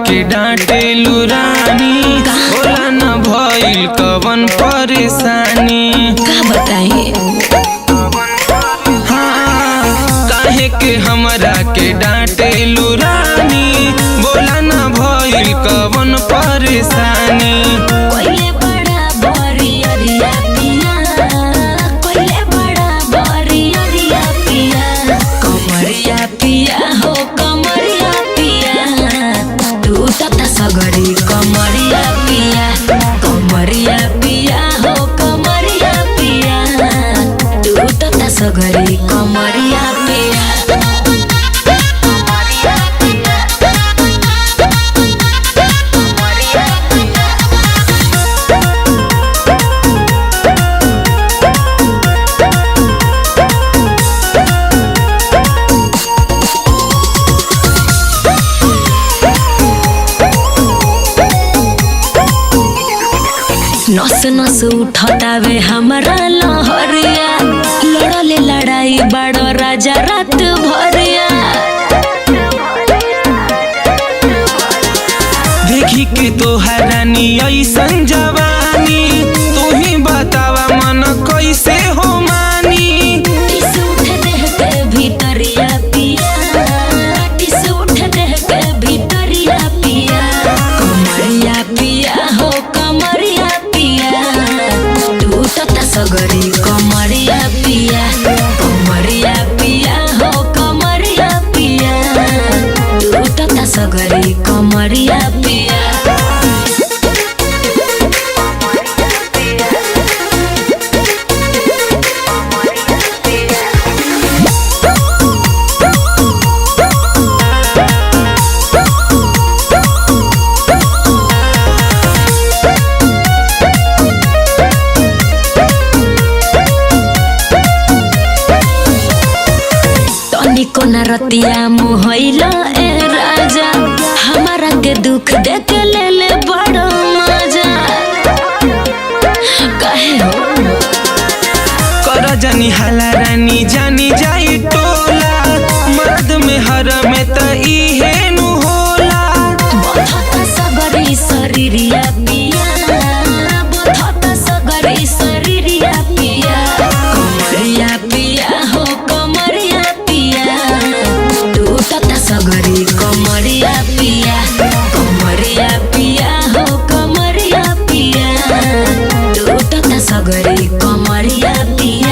के डांटे लुरानी, बोला न भइल कवन परेशानी। का बताई काहे के हमरा के डांटे लुरानी, बोला न भइल कवन परेशानी। कोइले बड़ा बरियरिया पिया, कोइले बड़ा बरियरिया पिया, कमरिया पिया हो कमरिया पिया, तू तता सगरी कमरिया पिया, कमरिया पिया हो कमरिया पिया, तू तता सगरी कमरिया पिया। नस नस उठतावे हमारा लहरिया, लड़ले लड़ाई बड़ो राजा रात भरिया। देखी के तोहार रानी ऐसन जवानी, तू ही बतावा मन कैसे हो मानी। टिस उठ देह के भीतरिया पिया, टिस उठ देह के भीतरिया पिया, कमरिया पिया हो कमरिया पिया, तू तता सगरी कमरिया पिया, कमरिया पिया हो कमरिया पिया, तू तता सगरी कमरिया पिया। तनिको न रतिया मोहइला ए राजा, हमारा के दुख देख ले ले बड़ो मजा। काहे हो कर जानी हाला रानी जानी जाई टोला, मर्द में हर में त इहे नु होला। बधता सगरी शरीरिया पिया, बधता सगरी शरीरिया पिया, कमरिया पिया हो कमरिया पिया, तू तता सगरी कमरिया पिया, कमरिया पिया हो कमरिया पिया, तू तता सगरी कमरिया पिया।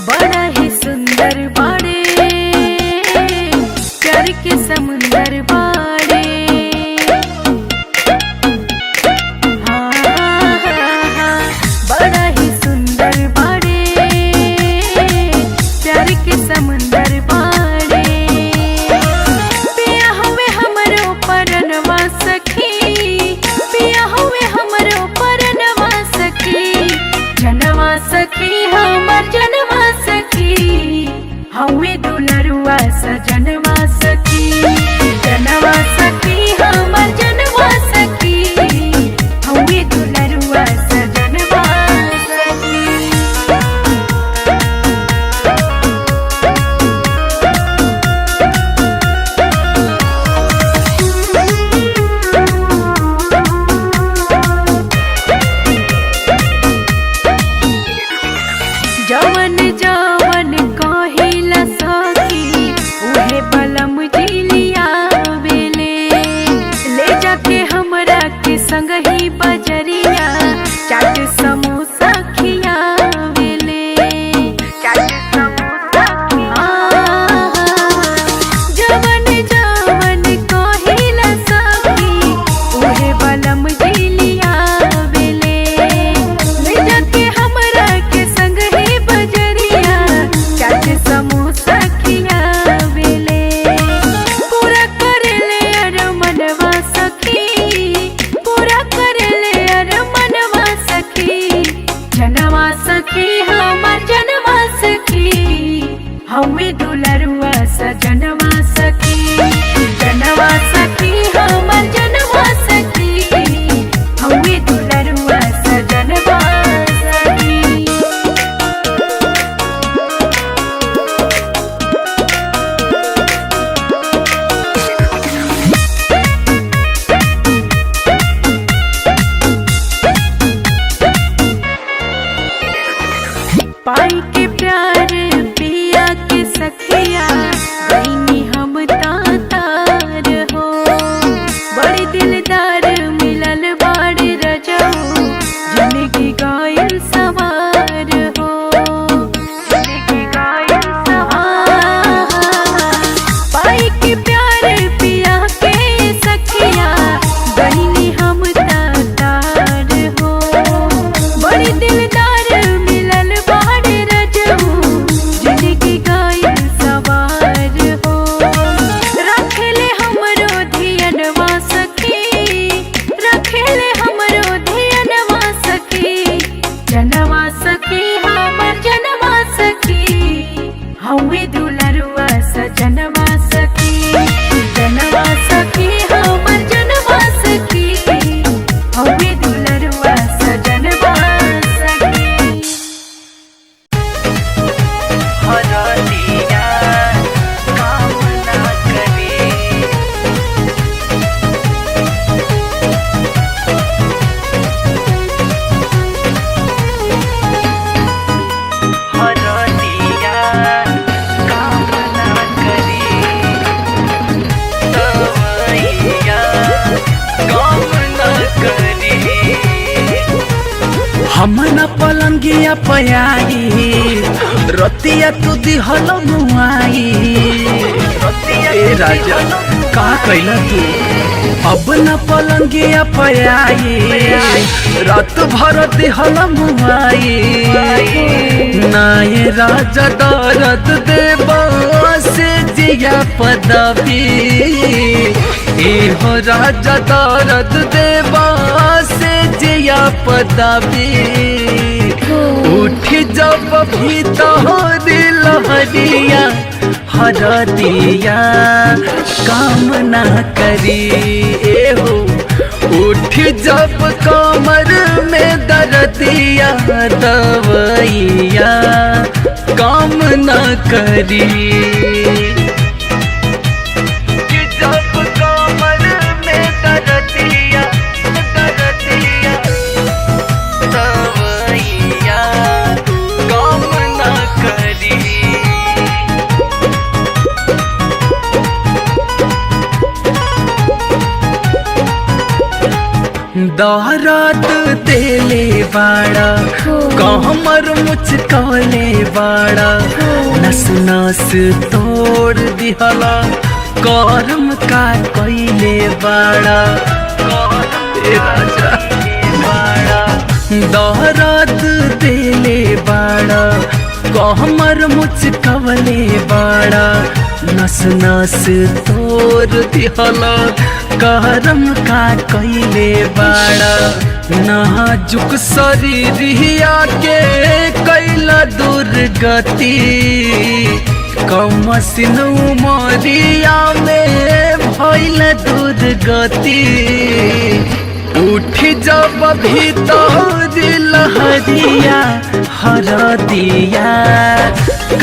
बड़ा ही सुंदर बाड़े, प्यार के समुंदर बाड़े। हाँ, हाँ, हाँ, बड़ा ही सुंदर बाड़े, प्यार के समुंदर बाड़े। पिया हुए हमरो परनवा सखी, पिया हुए हमरो परनवा सखी, जनवा सखी हमर जनवा सखी, हवे दुलरुआ सजनवा सखी, जनवा सखी हमर जनवा सखी, हवे दुलरुआ सजनवा सखी। हमें दुलरुआ सजनवा सखी जनवा सखी हमर जनवा सखी हमें दुलरुआ सजनवा सखी। पाई के प्यार पिया के सखिया गईनी हम तार हो बड़ी दिलदार मिलल बाड़ी रजऊ जिंदगी गायल सवार हो जिंदगी गायल सवार। पाई के प्यार पिया के सखिया गईनी हम तार हो बड़ी दिलदार जनवा सखी हमर जनवा सखी हमें दुलरुआ सजनवा सखी जनवा सखी हमर जनवा सखी हमें दुलरुआ सजनवा सखी। हरदिया काम ना करे हमना पलंगिया पयाई रतिया तू दिहल मुआई ए राजा का कैला तू अब न पलंगिया पयाई रात भर दिहल मुआई नाये राजा दर्द देबा से जिया पदवी ए हो राजा दर्द देबा से जिया पदवी उठ जब भीतर लहरिया हरदिया काम ना करी ए हो उठ जब कमर में दर्दिया दवैया काम ना करी जब कमर में दर्दिया दवैया काम ना करी। दर्द देले बाड़ा कमर मुचकले बाड़ा नस नस तोड़ दिहला करम का कइले बाड़ा ए राजा बाड़ा दर्द देले बाड़ा कमर मुचकले बाड़ा नस नस तोड़ दिहला करम का कइले बाड़ा नाजुक शरीरिया के कैला दुर्गति कमसिन उमरिया में भइल दुर्गति उठ जब भीतर लहरिया हरदिया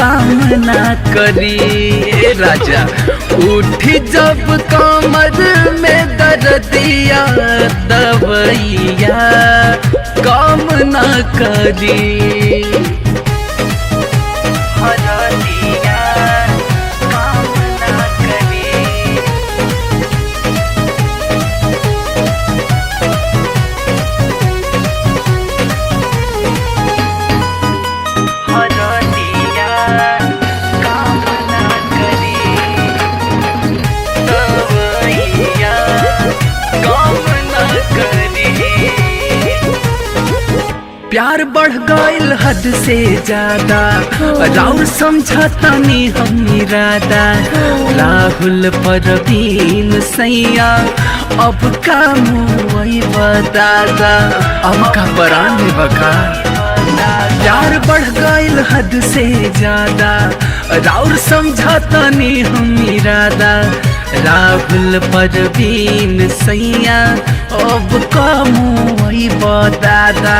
काम ना करी ए राजा उठ जब कमर में दर्दिया दवैया काम ना करी हरदिया काम ना करी। प्यार बढ़ गइल हद से ज्यादा राउर समझतानी हम इरादा राहुल परवीन सैया अब का मुई दादा अब का परान बका प्यार बढ़ गइल हद से ज्यादा राउर समझतनी हम इरादा राहुल परवीन सैया अब कमुई दादा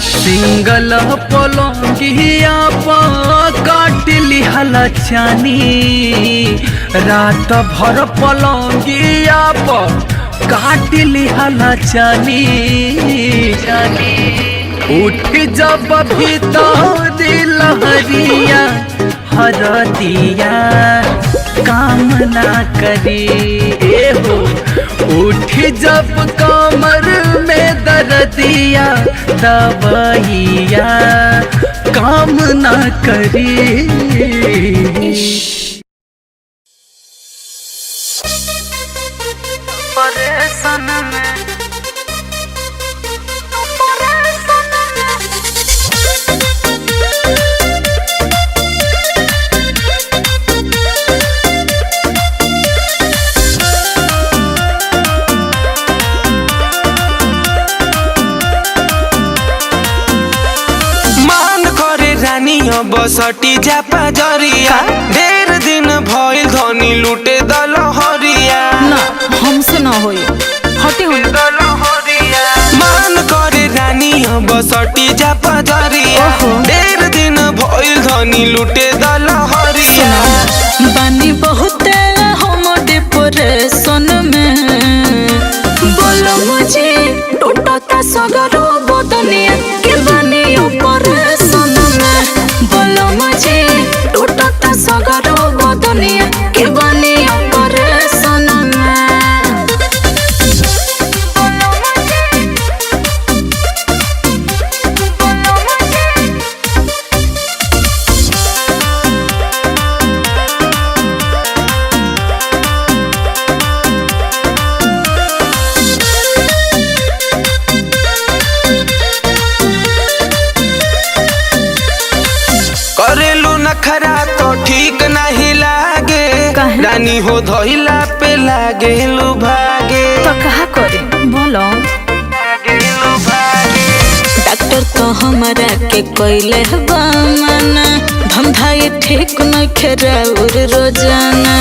सिंगल पलंगिया काट लिहल चानी रात भर पलंगिया काट लिहल चानी उठ जब भीतर लहरिया हरदिया काम ना करी हो उठ जब कमर में दर्दिया दवाइया काम ना करी। परेशान में बसटी जापा जरिया ढेर दिन भइल धनी लूटे दलहरिया ना हमसे ना होई हटे हो दलहरिया मान करे रानी बसटी जापा जरिया ढेर दिन भइल धनी लूटे दलहरिया बानी बहुते हम डिप्रेशन में बोलो मुझे टूटता सगरो बदनिया के बानी ऑपरेशन में बोलो मुझे टूटता सगरो बदनिया के बानी ऑपरेशन में बोलो करेलू नखरा तो ठीक नहीं लागे रानी हो धइला पे लागे लू भागे तो कहा करे बोलो डॉक्टर तो हमारा के कोइले बामना धंधाई ठीक न खेराउर रोजाना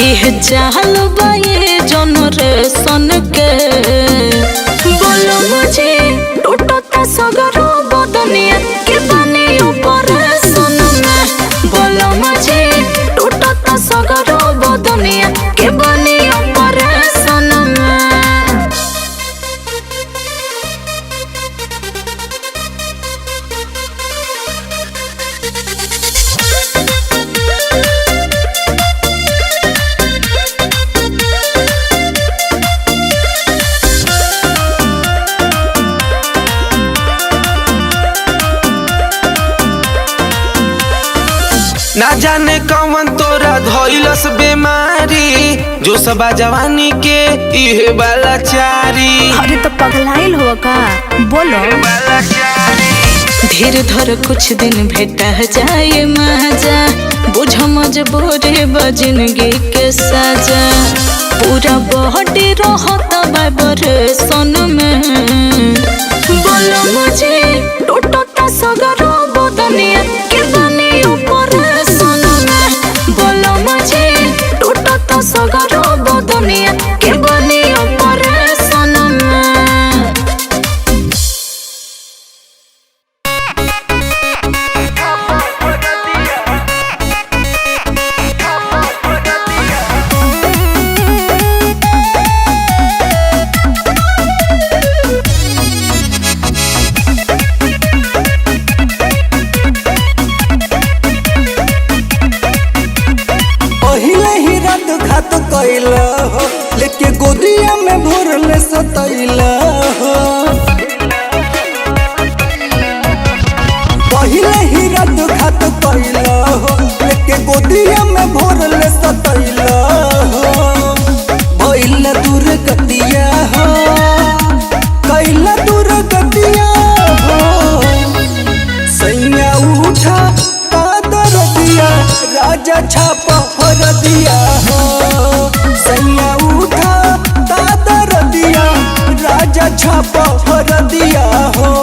इह चाहल बाये जनरेशन के बोलो मुझे टूटता सगरो बदनिया के बानी ऑपरेशन में बोलो मुझे टूटता सगरो बदनिया के बानी ऑपरेशन में ना जाने कौन तोरा धइलस बीमारी जो सबा जवानी के इहे वाला चारी अरे तो पगलाइल हो का बोलो धीर धर कुछ दिन भेटा जाए मजा बुझ मजबूरी जिंदगी के सजा पूरा बॉडी रहता वाइब्रेशन में बोलो मुझे टूटता सगरो बदनिया के बानी ऑपरेशन में बोलो मुझे टूटता सगरो बदनिया के बानी ऑपरेशन में लेके गोदिया में भरले सतैला हो पहिले ही रात खात कैला हो लेके गोदिया में भरले सतैला हो भइला दूर गतिया हो कैला दूर गतिया हो सैया उठा कादर दिया राजा छापा हर दिया हो सैया उठा दादर दिया राजा छापा हर दिया हो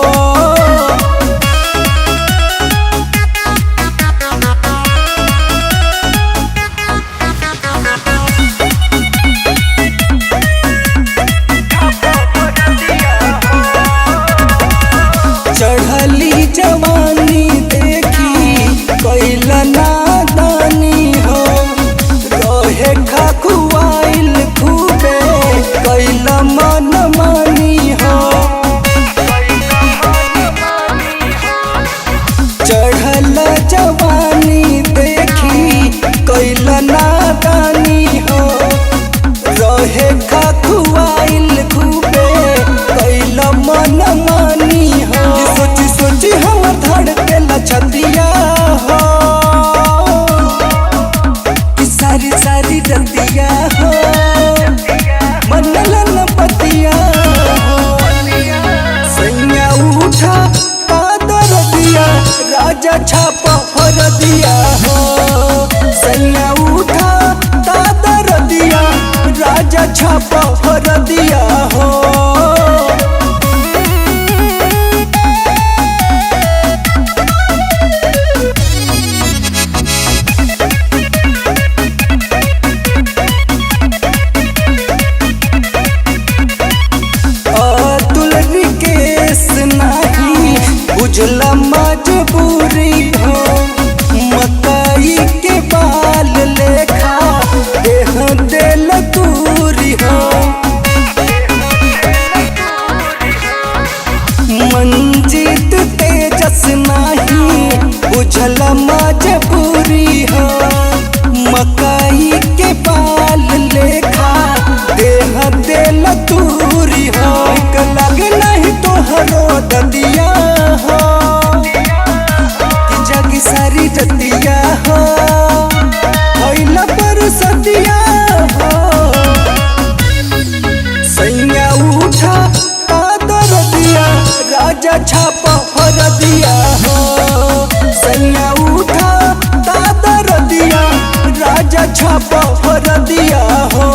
लेखा बहर दिया हो।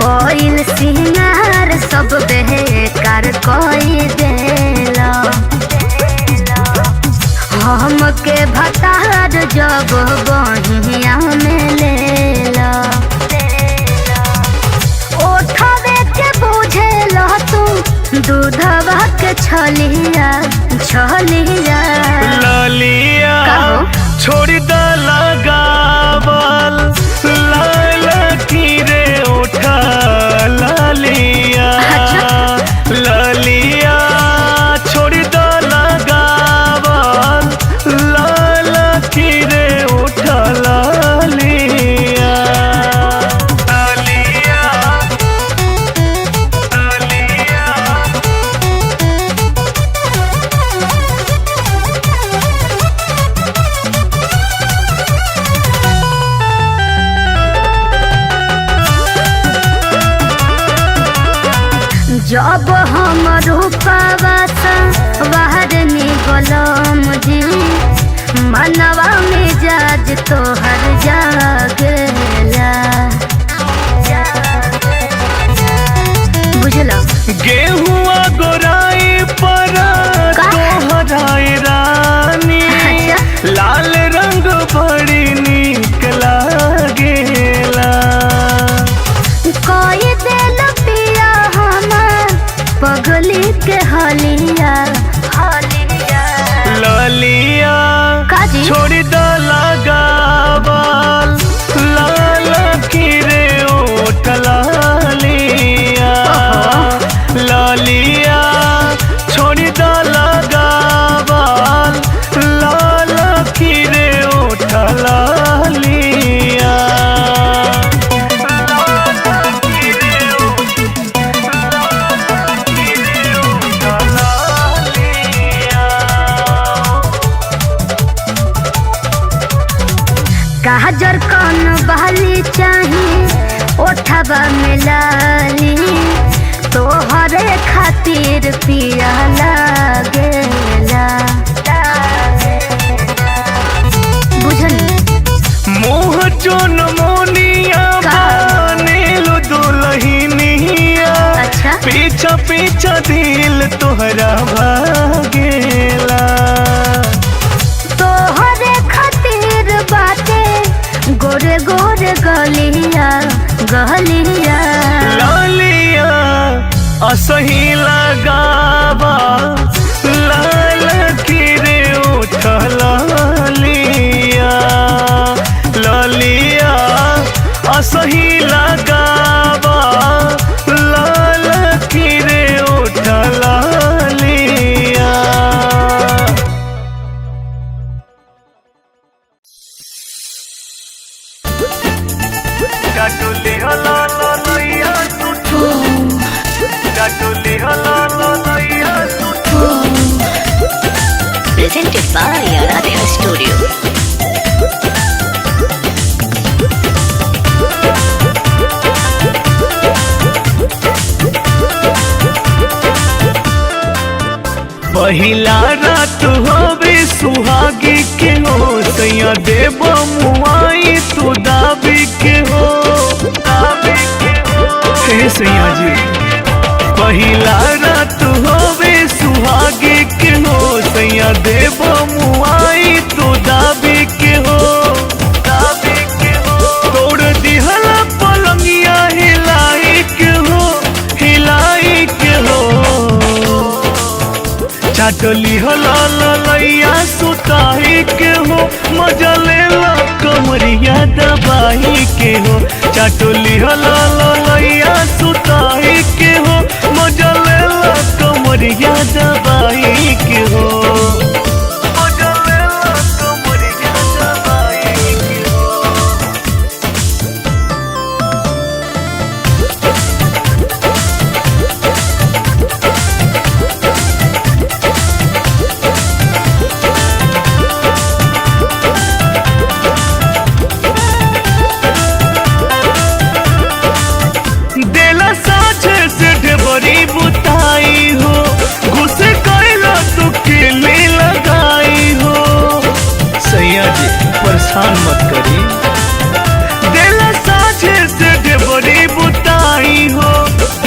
कोइल सिंगार सब बेकार कोई देला हमके भतार जब बहिया में लेला ओठवे के बुझेला तू दूधवा के छलिया छलिया ललिया छोड़ द लगावल लाल की रे उठा ललिया ललिया छोड़ द लगावल लाल की रे उठा ललिया ललिया ललिया जब हम रूपवा बाहर निकलम जी मनवा मिजाज तोहर जागेला बुझला गेहुआ गोराई पर तोहराई रानी लाल रंग बड़ी निक लागेला कोई दिल पिया हमार पगली के हलिया ललिया छोड़ द लगावल लाल की रे ओठ ललिया ललिया छोड़ द लगावल लाल की रे ओठ ललिया काजर कौन बहली चाहिए ओठवा में लाली तोहरे खातिर पिया लागेला बुझनी मोह चोन मोनिया बनेलो दुल्हनिया अच्छा पीछा पीछा दिल तोहरा भागेला तोहरे खातिर बाटे गोरे गोरे गलिया गलिया ललिया असही लगावा लाल की रे उठ ललिया ललिया असही लगावा लाल की रे उठ ललिया डटुली हला ललिया तू डटुली हला ललिया तू Presented by Aradhya Studio. पहिला रात होवे सुहागी के हो सैया देव मुआई तू दाबी के हो हे सैया जी पहिला रात होवे सुहागी के हो सैया देव मुआई तू दाबी के हो तोड़ दिहला पलंगिया हिलाई के हो चाटली हला ललैया सुताही के हो मजा लेला कमरिया दबाई के हो चाटली हला ललैया सुताही के हो मजा लेला कमरिया दबाई के हो मजा लेला कमरिया दबाई के हो। परेशान मत करी। देला साझे से ढेबरी बुताई हो,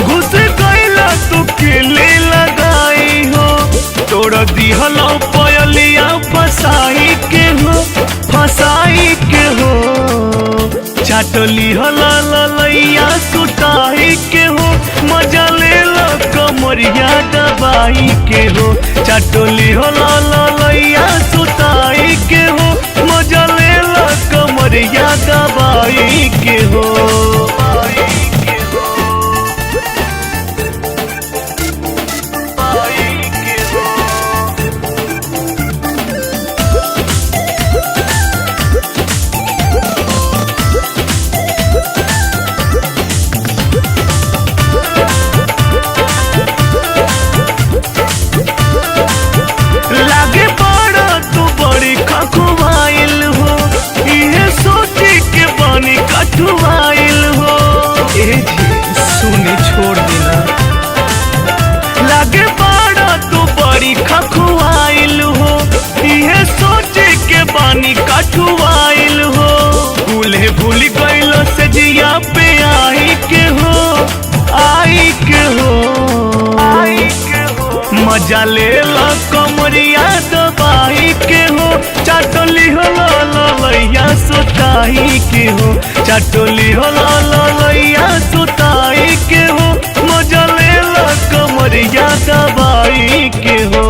घुस गईला तू केले लगाई हो, तोड़ दिहलो पयलिया फसाई के हो, फसाई के हो, चाटली हला ललैया सुताई के हो, मजा ले लो कमरिया दबाई के हो, चाटली हला ललैया सुताई के हो, मजा ले लो कमरिया दबाई के हो। लागे बड़ा तू बड़ी खखुआइल हो, इहे सोची के बनी कठुआइल हो। ए जी सुने छोड़ देना। लागे बड़ा तू बड़ी खखुआइल हो, इहे सोची के बनी कठुआइल हो, भूले भूल गइल से जिया पे आई के हो, आई के हो, आई के हो, मजा ले ला कमरिया दबाई के हो, चाटली हो ललैया सुताई के हो, चाटली हो ललैया सुताई के हो, मजा ले ला कमरिया दबाई के हो।